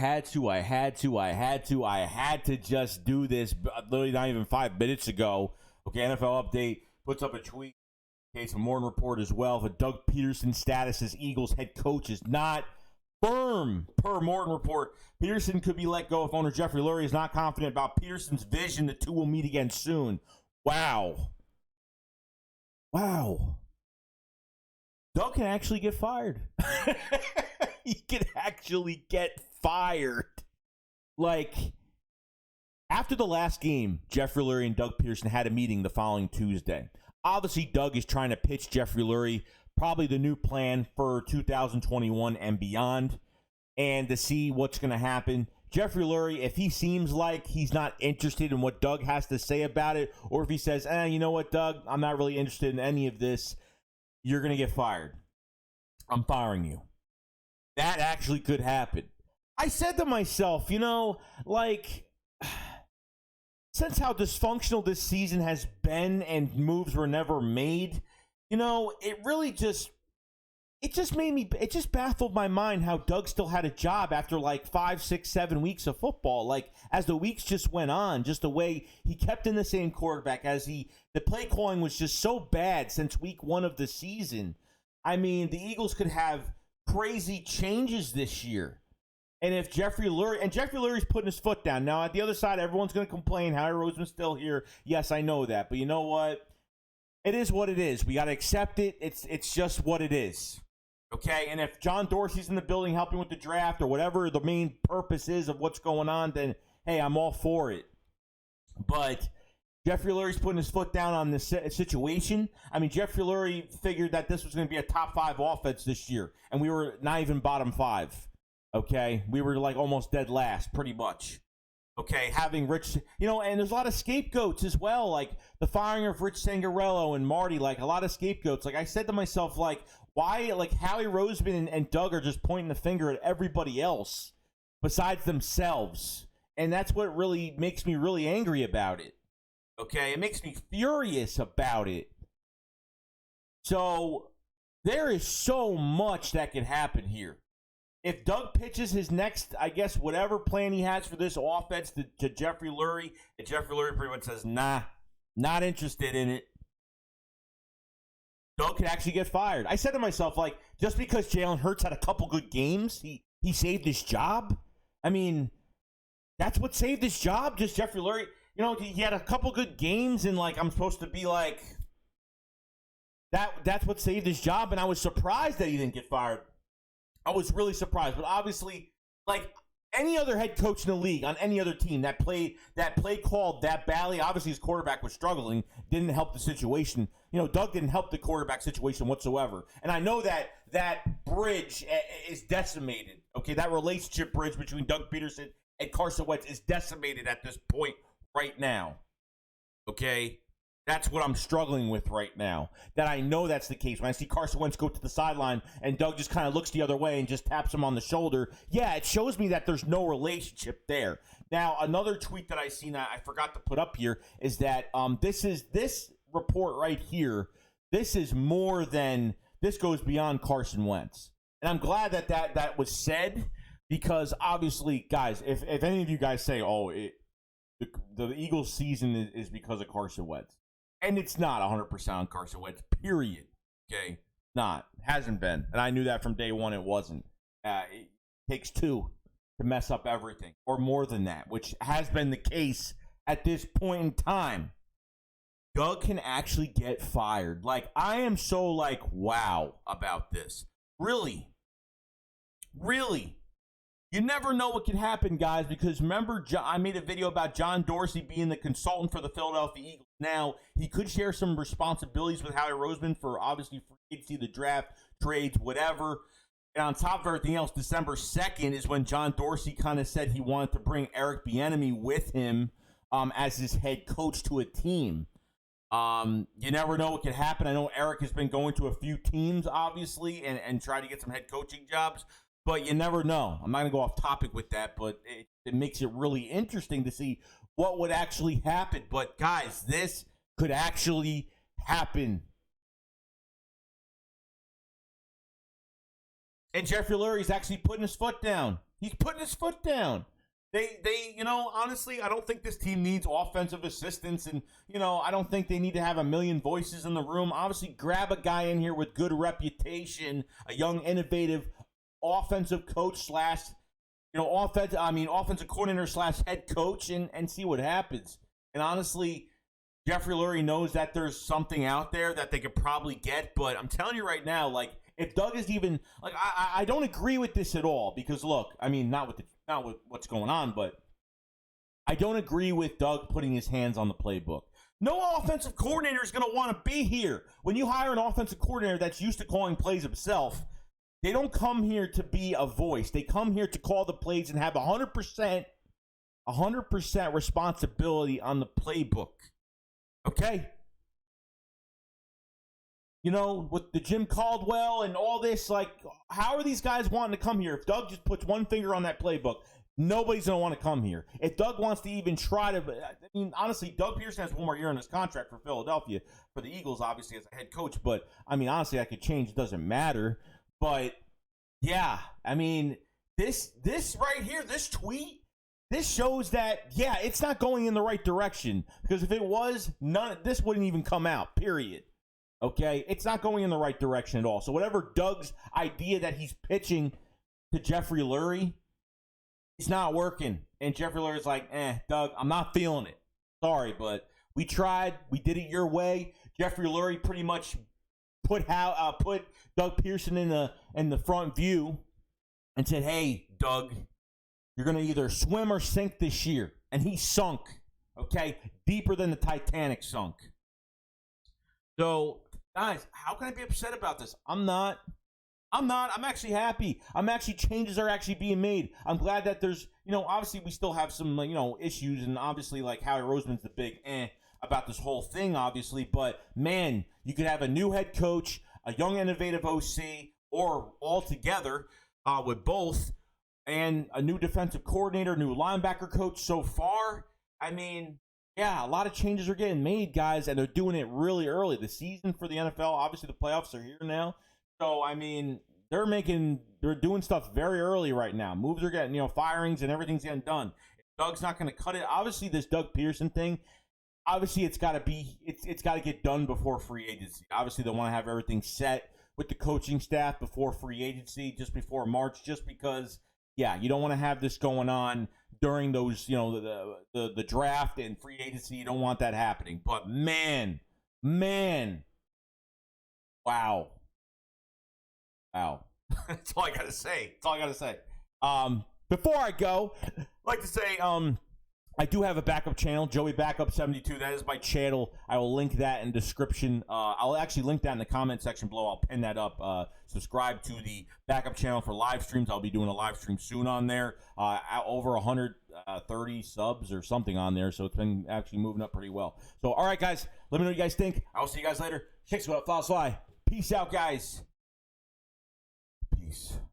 had to just do this. Literally not even 5 minutes ago. Okay, NFL Update puts up a tweet. Okay, some Morton report as well. The Doug Pederson status as Eagles head coach is not firm, per Morton report. Pederson could be let go if owner Jeffrey Lurie is not confident about Pederson's vision. The two will meet again soon. Wow. Doug can actually get fired. He can actually get fired. Like, after the last game, Jeffrey Lurie and Doug Pederson had a meeting the following Tuesday. Obviously, Doug is trying to pitch Jeffrey Lurie probably the new plan for 2021 and beyond, and to see what's going to happen. Jeffrey Lurie, if he seems like he's not interested in what Doug has to say about it, or if he says, you know what, Doug, I'm not really interested in any of this, you're going to get fired. I'm firing you. That actually could happen. I said to myself, since how dysfunctional this season has been and moves were never made, it really just baffled my mind how Doug still had a job after like 5, 6, 7 weeks of football. Like, as the weeks just went on, just the way he kept in the same quarterback, the play calling was just so bad since week 1 of the season. I mean, the Eagles could have crazy changes this year. And if Jeffrey Lurie's putting his foot down. Now, at the other side, everyone's going to complain. Howie Roseman's still here. Yes, I know that. But you know what? It is what it is. We got to accept it. It's just what it is. Okay? And if John Dorsey's in the building helping with the draft or whatever the main purpose is of what's going on, then, hey, I'm all for it. But Jeffrey Lurie's putting his foot down on this situation. I mean, Jeffrey Lurie figured that this was going to be a top 5 offense this year. And we were not even bottom 5. Okay, we were like almost dead last, pretty much. Okay, having Rich, and there's a lot of scapegoats as well, like the firing of Rich Sangarello and Marty, like a lot of scapegoats. Like I said to myself, like, why, like Howie Roseman and Doug are just pointing the finger at everybody else besides themselves. And that's what really makes me really angry about it. Okay, it makes me furious about it. So there is so much that can happen here. If Doug pitches his next, I guess, whatever plan he has for this offense to Jeffrey Lurie, and Jeffrey Lurie pretty much says, nah, not interested in it, Doug could actually get fired. I said to myself, like, just because Jalen Hurts had a couple good games, he saved his job? I mean, that's what saved his job? Just Jeffrey Lurie? He had a couple good games, and, like, I'm supposed to be like, that's what saved his job, and I was surprised that he didn't get fired. I was really surprised, but obviously, like any other head coach in the league on any other team that play called that badly, obviously his quarterback was struggling, didn't help the situation. Doug didn't help the quarterback situation whatsoever. And I know that bridge is decimated. Okay, that relationship bridge between Doug Pederson and Carson Wentz is decimated at this point right now. Okay? That's what I'm struggling with right now. That I know that's the case. When I see Carson Wentz go to the sideline and Doug just kind of looks the other way and just taps him on the shoulder, yeah, it shows me that there's no relationship there. Now, another tweet that I seen I forgot to put up here is that this report right here, this goes beyond Carson Wentz. And I'm glad that was said because obviously, guys, if any of you guys say, the Eagles season is because of Carson Wentz. And it's not 100% on Carson Wentz, period. Okay? Not. Hasn't been. And I knew that from day one it wasn't. It takes 2 to mess up everything. Or more than that, which has been the case at this point in time. Doug can actually get fired. Like, I am so, like, wow about this. Really? Really? You never know what can happen, guys, because remember, I made a video about John Dorsey being the consultant for the Philadelphia Eagles. Now, he could share some responsibilities with Howie Roseman for, obviously, free agency, the draft, trades, whatever. And on top of everything else, December 2nd is when John Dorsey kind of said he wanted to bring Eric Bieniemy with him as his head coach to a team. You never know what can happen. I know Eric has been going to a few teams, obviously, and try to get some head coaching jobs. But you never know. I'm not going to go off topic with that, but it makes it really interesting to see what would actually happen. But, guys, this could actually happen. And Jeffrey Lurie's actually putting his foot down. He's putting his foot down. They, honestly, I don't think this team needs offensive assistance, and, I don't think they need to have a million voices in the room. Obviously, grab a guy in here with good reputation, a young, innovative offensive coach slash, offensive coordinator slash head coach, and see what happens. And honestly, Jeffrey Lurie knows that there's something out there that they could probably get, but I'm telling you right now, like, if Doug is even, like, I don't agree with this at all, because look, I mean, not with what's going on, but I don't agree with Doug putting his hands on the playbook. No offensive coordinator is going to want to be here. When you hire an offensive coordinator that's used to calling plays himself, they don't come here to be a voice. They come here to call the plays and have 100% responsibility on the playbook. Okay? With the Jim Caldwell and all this, like, how are these guys wanting to come here? If Doug just puts one finger on that playbook, nobody's going to want to come here. If Doug wants to even try to, honestly, Doug Pederson has one more year on his contract for Philadelphia, for the Eagles, obviously, as a head coach. But, honestly, that could change. It doesn't matter. But, yeah, this right here, this tweet, this shows that, yeah, it's not going in the right direction. Because if it was, this wouldn't even come out, period. Okay? It's not going in the right direction at all. So whatever Doug's idea that he's pitching to Jeffrey Lurie, it's not working. And Jeffrey Lurie's like, Doug, I'm not feeling it. Sorry, but we tried. We did it your way. Jeffrey Lurie pretty much put Doug Pederson in the front view and said, hey, Doug, you're going to either swim or sink this year. And he sunk, okay, deeper than the Titanic sunk. So, guys, how can I be upset about this? I'm not. I'm actually happy. Changes are actually being made. I'm glad that there's, obviously we still have some, issues. And obviously, like, Howie Roseman's the big about this whole thing, obviously. But, man, you could have a new head coach, a young, innovative OC, or all together with both, and a new defensive coordinator, new linebacker coach so far. Yeah, a lot of changes are getting made, guys, and they're doing it really early. The season for the NFL, obviously the playoffs are here now. So, they're doing stuff very early right now. Moves are getting, firings and everything's getting done. If Doug's not going to cut it, obviously this Doug Pederson thing, obviously it's got to get done before free agency. Obviously they want to have everything set with the coaching staff before free agency, just before March, just because, yeah, you don't want to have this going on during those, the draft and free agency. You don't want that happening. But man, wow. That's all I gotta say. Before I go, I'd like to say, I do have a backup channel, Joey Backup 72. That is my channel. I will link that in the description. I'll actually link that in the comment section below. I'll pin that up. Subscribe to the backup channel for live streams. I'll be doing a live stream soon on there. Over 130 subs or something on there, so it's been actually moving up pretty well. So, all right, guys, let me know what you guys think. I'll see you guys later. Chicks, follow, fly. Peace out, guys. Peace.